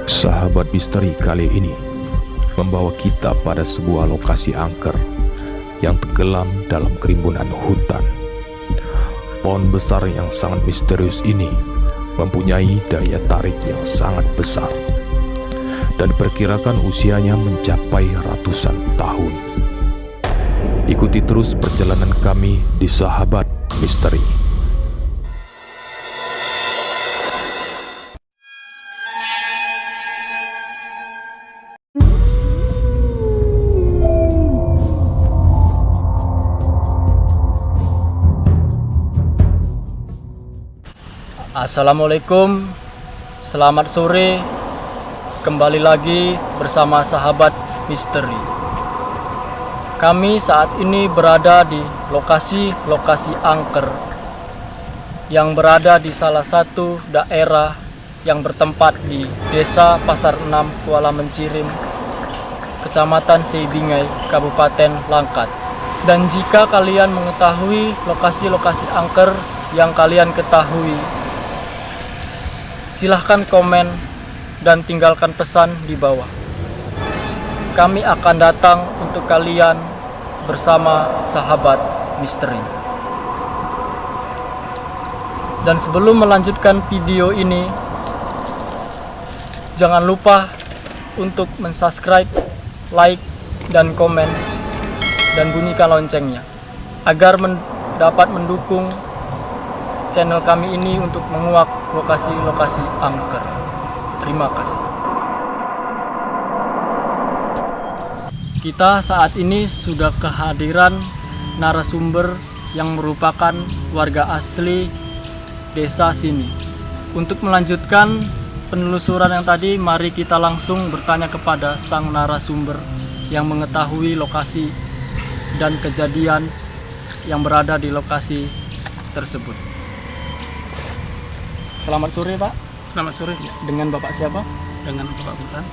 Sahabat misteri kali ini membawa kita pada sebuah lokasi angker yang tenggelam dalam kerimbunan hutan. Pohon besar yang sangat misterius ini mempunyai daya tarik yang sangat besar dan diperkirakan usianya mencapai ratusan tahun. Ikuti terus perjalanan kami di Sahabat Misteri. Assalamualaikum, selamat sore. Kembali lagi bersama Sahabat Misteri. Kami saat ini berada di lokasi angker yang berada di salah satu daerah yang bertempat di Desa Pasar 6, Kuala Mencirim, Kecamatan Seibingai, Kabupaten Langkat. Dan jika kalian mengetahui lokasi-lokasi angker yang kalian ketahui, silahkan komen dan tinggalkan pesan di bawah. Kami akan datang untuk kalian bersama Sahabat Misteri. Dan sebelum melanjutkan video ini, jangan lupa untuk mensubscribe, like, dan komen, dan bunyikan loncengnya agar dapat mendukung channel kami ini untuk menguak lokasi-lokasi angker. Terima kasih. Kita saat ini sudah kehadiran narasumber yang merupakan warga asli desa sini. Untuk melanjutkan penelusuran yang tadi, mari kita langsung bertanya kepada sang narasumber yang mengetahui lokasi dan kejadian yang berada di lokasi tersebut. Selamat sore, Pak. Selamat sore. Dengan Bapak siapa? Dengan Bapak Butan.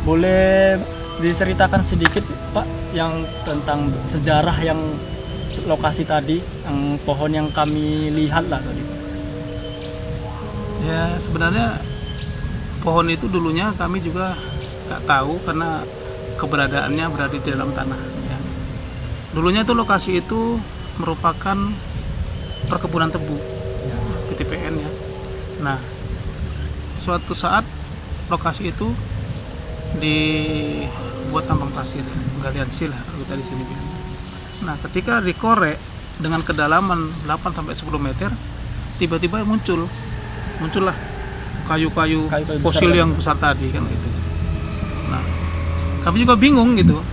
Boleh diceritakan sedikit, Pak, yang tentang sejarah yang lokasi tadi, yang pohon yang kami lihat lah tadi. Ya, sebenarnya pohon itu dulunya kami juga nggak tahu karena keberadaannya berada di dalam tanah. Ya. Dulunya itu lokasi itu merupakan perkebunan tebu, PTPN ya. Nah, suatu saat lokasi itu dibuat tambang pasir, galian sil kita di sini bilang. Nah, ketika dikorek dengan kedalaman 8-10 meter, tiba-tiba muncullah kayu-kayu fosil yang besar tadi kan gitu. Nah, kami juga bingung gitu.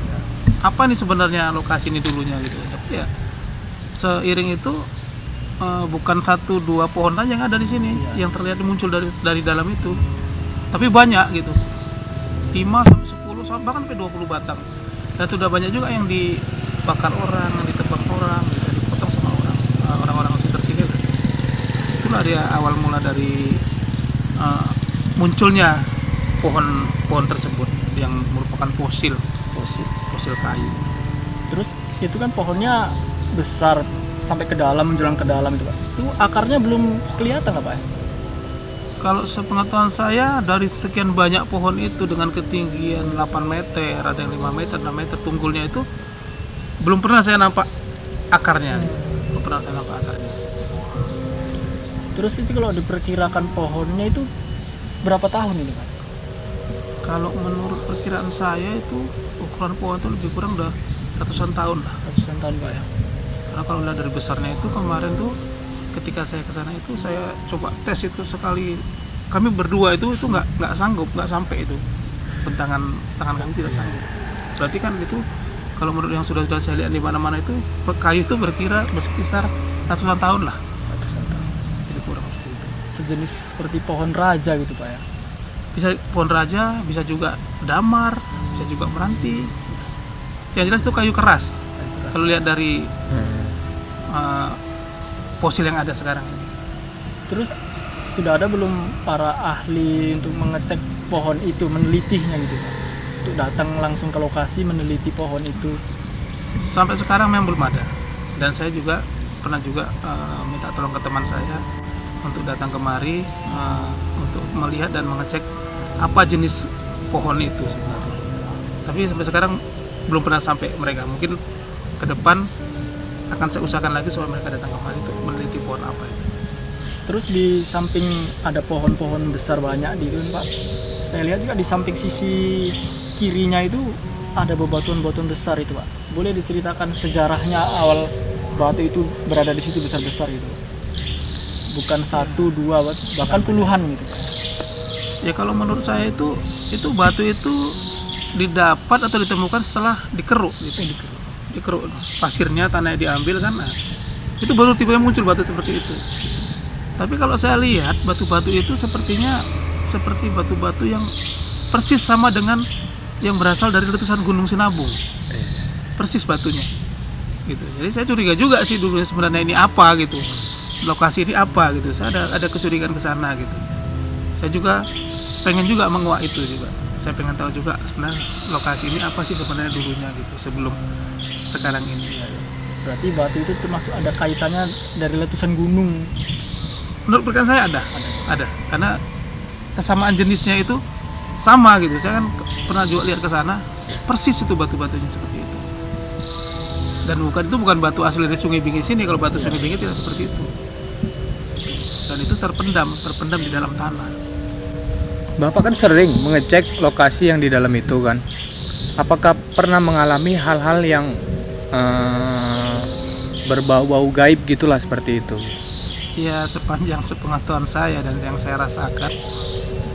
Apa nih sebenarnya lokasi ini dulunya gitu. Tapi ya seiring itu bukan 1-2 pohon saja yang ada di sini yang terlihat muncul dari dalam itu, tapi banyak gitu, 5-10 bahkan sampai 20 batang, dan sudah banyak juga yang dibakar orang, yang ditebang orang, gitu, dipotong sama orang-orang sekitar sini. Itulah dia awal mula dari munculnya pohon tersebut yang merupakan fosil kayu. Terus itu kan pohonnya besar sampai ke dalam, menjulang ke dalam itu, Pak. Itu akarnya belum kelihatan apa ya? Kalau sepengetahuan saya, dari sekian banyak pohon itu dengan ketinggian 8 meter, ada yang 5 meter, 6 meter, tunggulnya itu belum pernah saya nampak akarnya. Belum pernah saya nampak akarnya. Terus itu kalau diperkirakan pohonnya itu berapa tahun ini, Pak? Kalau menurut perkiraan saya itu ukuran pohon itu lebih kurang udah ratusan tahun lah. Ratusan tahun, Pak ya. Karena kalau lihat dari besarnya itu, kemarin tuh ketika saya ke sana itu saya coba tes itu sekali, kami berdua itu nggak sanggup, nggak sampai itu, tangan kami tidak sanggup. Berarti kan itu kalau menurut yang sudah saya lihat di mana-mana itu, kayu itu berkisar ratusan tahun lah. Ratusan tahun. Jadi kurang seperti itu. Sejenis seperti pohon raja gitu, Pak ya. Bisa pohon raja, bisa juga damar, bisa juga meranti. Yang jelas itu kayu keras. Kalau lihat dari fosil yang ada sekarang ini. Terus sudah ada belum para ahli untuk mengecek pohon itu, menelitinya gitu, Pak? Untuk datang langsung ke lokasi meneliti pohon itu. Sampai sekarang memang belum ada. Dan saya juga pernah minta tolong ke teman saya untuk datang kemari untuk untuk melihat dan mengecek apa jenis pohon itu sebenarnya. Tapi sampai sekarang belum pernah sampai mereka. Mungkin ke depan akan saya usahakan lagi supaya mereka datang kembali untuk meneliti pohon apa itu. Terus di samping ada pohon-pohon besar banyak di itu Pak. Saya lihat juga di samping sisi kirinya itu ada bebatuan-bebatuan besar itu Pak. Boleh diceritakan sejarahnya awal batu itu berada di situ besar-besar gitu? Bukan satu, dua, bahkan puluhan gitu. Ya kalau menurut saya itu batu itu didapat atau ditemukan setelah dikeruk gitu. Dikeruk pasirnya, tanahnya diambil kan. Nah, itu baru tiba-tiba muncul batu seperti itu. Tapi kalau saya lihat batu-batu itu sepertinya seperti batu-batu yang persis sama dengan yang berasal dari letusan Gunung Sinabung. Persis batunya. Gitu. Jadi saya curiga juga sih dulu sebenarnya ini apa gitu. Lokasi ini apa gitu. Saya ada kecurigaan ke sana gitu. Saya juga pengen juga menguak itu juga. Saya pengen tahu juga sebenarnya lokasi ini apa sih sebenarnya dulunya gitu sebelum sekarang ini. Berarti batu itu termasuk ada kaitannya dari letusan gunung. Menurut penelitian saya ada. Karena kesamaan jenisnya itu sama gitu. Saya kan pernah juga lihat ke sana, persis itu batu-batunya seperti itu. Dan itu bukan batu asli dari Sungai Bingit sini. Kalau batu Sungai Bingit tidak seperti itu. Dan itu terpendam di dalam tanah. Bapak kan sering mengecek lokasi yang di dalam itu kan. Apakah pernah mengalami hal-hal yang berbau-bau gaib gitulah seperti itu? Ya sepanjang sepengetahuan saya dan yang saya rasakan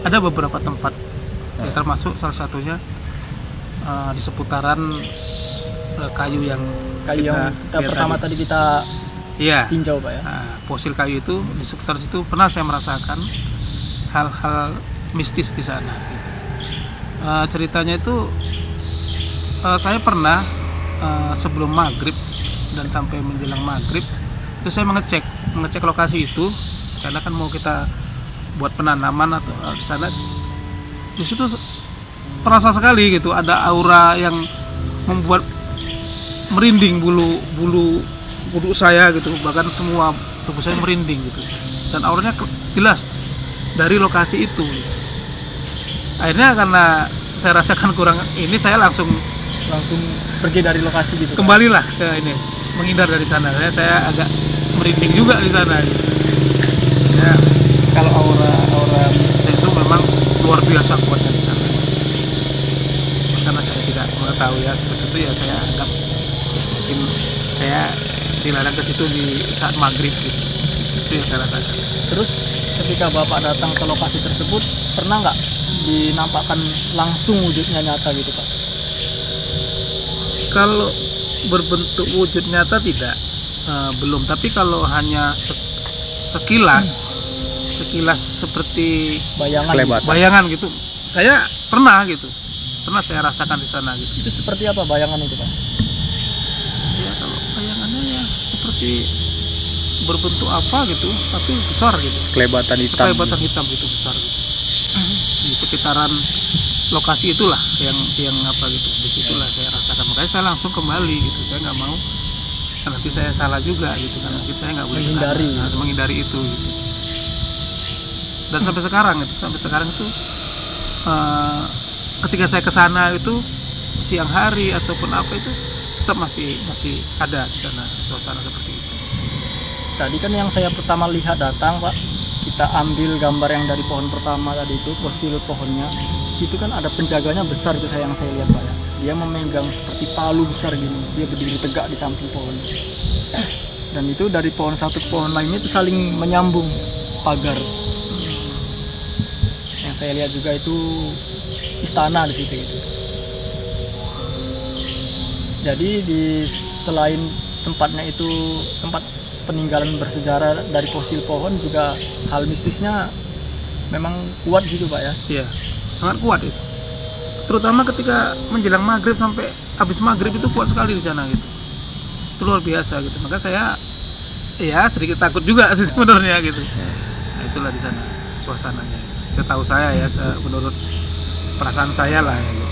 ada beberapa tempat, ya, termasuk salah satunya di seputaran kayu yang kita pertama tadi kita tinjau Pak ya. Fosil kayu itu di sekitar situ pernah saya merasakan hal-hal mistis di sana. Ceritanya itu saya pernah sebelum maghrib dan sampai menjelang maghrib itu saya mengecek lokasi itu karena kan mau kita buat penanaman atau di sana. Di situ terasa sekali gitu ada aura yang membuat merinding bulu saya gitu, bahkan semua tubuh saya merinding gitu. Dan auranya jelas dari lokasi itu. Akhirnya karena saya rasakan kurang ini, saya langsung pergi dari lokasi gitu. Kembalilah ke ini, menghindar dari sana. Saya agak merinding juga di sana. Ya, kalau aura itu memang luar biasa kuatnya di sana. Karena saya tidak mengetahui ya seperti itu ya, saya anggap mungkin saya dilarang ke situ di saat maghrib gitu. Itu yang saya rasakan. Terus ketika Bapak datang ke lokasi tersebut, pernah nggak dinampakkan langsung wujudnya nyata gitu Pak? Kalau berbentuk wujud nyata tidak, belum. Tapi kalau hanya sekilas seperti bayangan gitu, saya pernah saya rasakan di sana gitu. Itu seperti apa bayangan itu Pak? Ya kalau bayangannya ya seperti berbentuk apa gitu, tapi besar gitu. Kelebatan hitam gitu besar gitu. Di sekitaran lokasi itulah yang apa gitu, disitulah saya rasakan. Makanya saya langsung kembali gitu. Saya nggak mau nanti saya salah juga gitu, karena nanti saya nggak boleh menghindari itu gitu. Dan sampai sekarang itu ketika saya kesana itu siang hari ataupun apa itu tetap masih ada di sana suasana seperti itu. Tadi kan yang saya pertama lihat datang Pak, kita ambil gambar yang dari pohon pertama tadi itu, fosil pohonnya. Itu kan ada penjaganya besar itu yang saya lihat Pak ya. Dia memegang seperti palu besar gini, dia berdiri tegak di samping pohon. Dan itu dari pohon satu ke pohon lainnya itu saling menyambung pagar. Yang saya lihat juga itu istana di situ gitu. Jadi selain tempatnya itu tempat peninggalan bersejarah dari fosil pohon, juga hal mistisnya memang kuat gitu Pak ya? Iya, sangat kuat itu. Terutama ketika menjelang maghrib sampai habis maghrib itu kuat sekali di sana gitu. Itu luar biasa gitu. Maka saya ya sedikit takut juga sih sebenarnya gitu. Nah, itulah di sana suasananya. Setahu saya ya, menurut perasaan saya lah ya, gitu.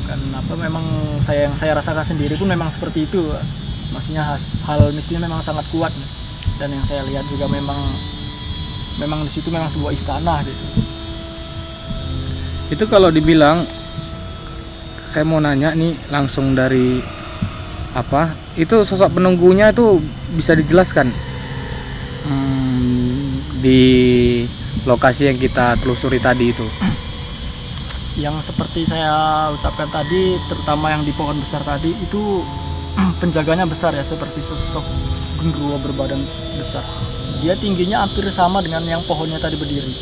Bukan apa, memang yang saya rasakan sendiri pun memang seperti itu Pak. Maksudnya hal mistisnya memang sangat kuat, dan yang saya lihat juga memang memang di situ memang sebuah istana gitu. Itu kalau dibilang, saya mau nanya nih langsung dari apa? Itu sosok penunggunya itu bisa dijelaskan di lokasi yang kita telusuri tadi itu. Yang seperti saya ucapkan tadi, terutama yang di pohon besar tadi itu penjaganya besar ya, seperti sosok genderuwo berbadan besar. Dia tingginya hampir sama dengan yang pohonnya tadi berdiri.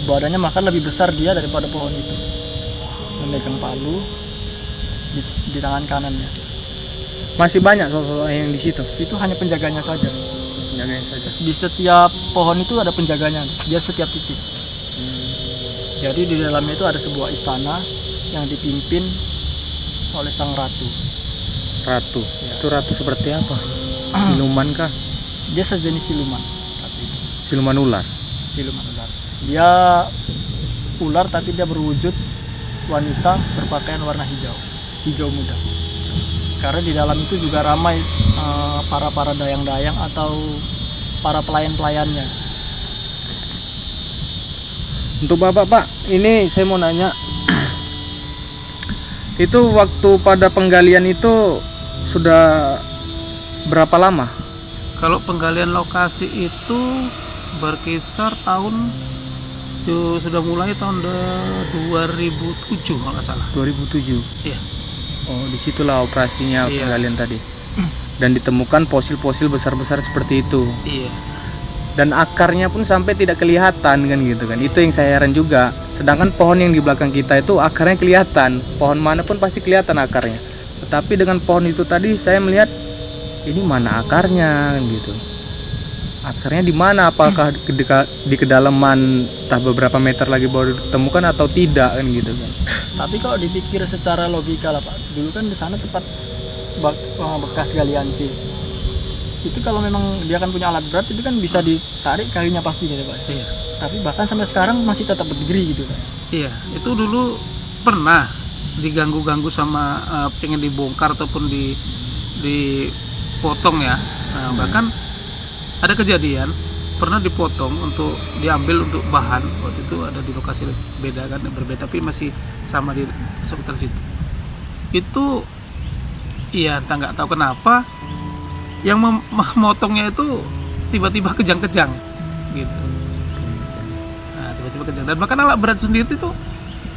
Badannya bahkan lebih besar dia daripada pohon itu. Memegang palu di tangan kanannya. Masih banyak sosok yang di situ. Itu hanya penjaganya saja. Penjaganya saja. Di setiap pohon itu ada penjaganya, dia setiap titik. Jadi di dalamnya itu ada sebuah istana yang dipimpin oleh sang ratu. Ratu. Itu ratu seperti apa? Siluman kah? Dia sejenis siluman. Siluman ular. Siluman ular. Dia ular tapi dia berwujud wanita berpakaian warna hijau, hijau muda. Karena di dalam itu juga ramai para dayang-dayang atau para pelayan-pelayannya. Untuk Bapak, Pak, ini saya mau nanya. Itu waktu pada penggalian itu sudah berapa lama? Kalau penggalian lokasi itu berkisar tahun sudah mulai tahun 2007 kalau nggak salah. 2007. Iya. Oh, disitulah operasinya Iya. penggalian tadi. Dan ditemukan fosil-fosil besar-besar seperti itu. Iya. Dan akarnya pun sampai tidak kelihatan kan gitu kan. Itu yang saya heran juga. Sedangkan pohon yang di belakang kita itu akarnya kelihatan. Pohon mana pun pasti kelihatan akarnya. Tetapi dengan pohon itu tadi saya melihat ini mana akarnya kan gitu. Akarnya di mana? Apakah di kedalaman entah beberapa meter lagi baru ditemukan atau tidak kan gitu kan. Tapi kalau dipikir secara logika lah Pak, dulu kan di sana tempat bekas galian C. Itu kalau memang dia kan punya alat berat itu kan bisa ditarik kayunya pasti gitu Pak. Iya. Tapi bahkan sampai sekarang masih tetap berdiri gitu Pak. Iya, itu dulu pernah diganggu-ganggu sama pengen dibongkar ataupun dipotong ya. Nah, bahkan ada kejadian pernah dipotong untuk diambil untuk bahan. Waktu itu ada di lokasi beda kan, berbeda tapi masih sama di sekitar situ. Itu iya, entah nggak tahu kenapa yang memotongnya itu tiba-tiba kejang-kejang gitu. Nah, tiba-tiba kejang. Dan bahkan alat berat sendiri itu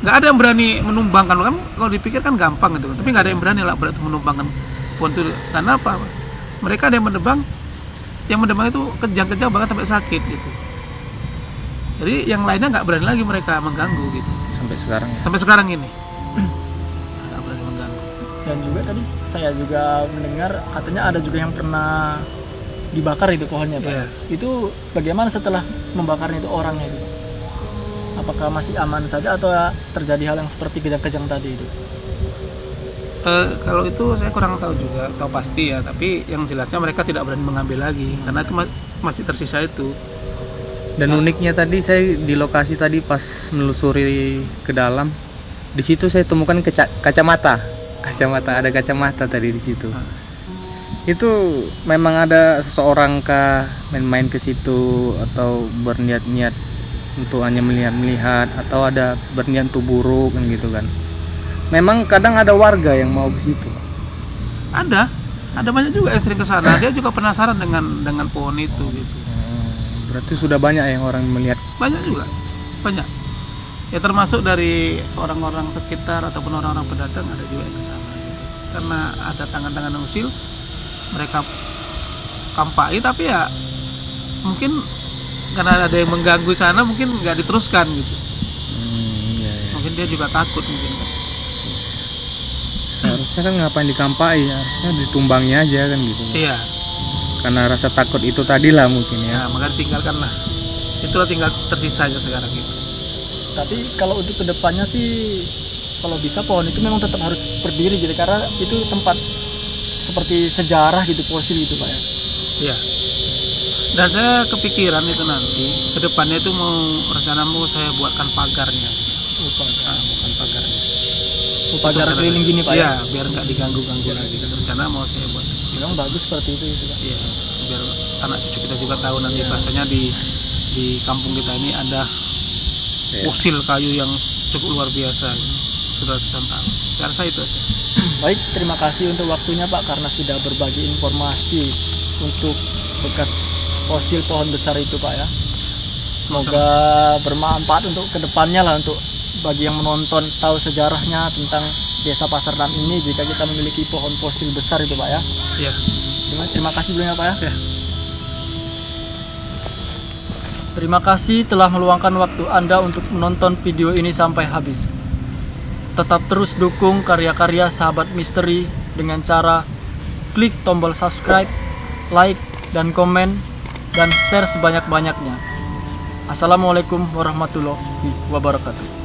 nggak ada yang berani menumbangkan. Kan kalau dipikir kan gampang gitu, tapi nggak ada yang berani alat berat menumbangkan pohon itu. Karena apa? Mereka ada yang menebang itu kejang-kejang bahkan sampai sakit gitu. Jadi yang lainnya nggak berani lagi mereka mengganggu gitu. Sampai sekarang ya. Sampai sekarang ini nggak berani mengganggu. Dan juga tadi saya juga mendengar katanya ada juga yang pernah dibakar itu pohonnya Pak. Iya. Itu bagaimana setelah membakarnya itu orangnya itu? Apakah masih aman saja atau terjadi hal yang seperti kejang-kejang tadi itu? Kalau itu saya kurang tahu juga, tahu pasti ya. Tapi yang jelasnya mereka tidak berani mengambil lagi karena itu masih tersisa itu. Dan uniknya tadi saya di lokasi tadi pas menelusuri ke dalam, di situ saya temukan kacamata. Ada kacamata tadi di situ. Itu memang ada seseorang kah main-main ke situ atau berniat-niat untuk hanya melihat atau ada berniat untuk buruk kan gitu kan. Memang kadang ada warga yang mau ke situ. Ada banyak juga yang sering ke sana. Dia juga penasaran dengan pohon itu gitu. Berarti sudah banyak yang orang melihat. Banyak juga, banyak. Ya termasuk dari orang-orang sekitar ataupun orang-orang pendatang ada juga yang ke sana. Gitu. Karena ada tangan-tangan usil, mereka kampai tapi ya mungkin karena ada yang mengganggu sana mungkin nggak diteruskan gitu. Iya. Mungkin dia juga takut mungkin kan. Seharusnya kan ngapain dikampai, harusnya ditumbangi aja kan gitu. Iya. Karena rasa takut itu tadi lah mungkin ya. Nah, maka tinggalkan lah. Itulah tinggal tersisa aja sekarang gitu. Tapi kalau untuk kedepannya sih, kalau bisa pohon itu memang tetap harus berdiri gitu, karena itu tempat seperti sejarah gitu, fosil gitu Pak ya. Iya. Dan saya kepikiran itu nanti kedepannya itu rencana mau saya buatkan pagarnya. Bukan pagarnya. Pagar keliling gini Pak Iya, ya. biar nggak diganggu-ganggu lagi. Rencana mau saya buat. Memang bagus seperti itu Pak. Iya, biar anak cucu kita juga tahu nanti bahasanya di di kampung kita ini ada fosil kayu yang cukup luar biasa, sudah ratusan tahun. Saya rasa itu aja. Baik, terima kasih untuk waktunya Pak karena sudah berbagi informasi untuk bekas fosil pohon besar itu Pak ya. Semoga bermanfaat untuk kedepannya lah, untuk bagi yang menonton tahu sejarahnya tentang Desa Pasar Dam ini jika kita memiliki pohon fosil besar itu Pak ya. Ya. Terima kasih sebelumnya Pak ya. Ya. Terima kasih telah meluangkan waktu Anda untuk menonton video ini sampai habis. Tetap terus dukung karya-karya Sahabat Misteri dengan cara klik tombol subscribe, like, dan komen, dan share sebanyak-banyaknya. Assalamualaikum warahmatullahi wabarakatuh.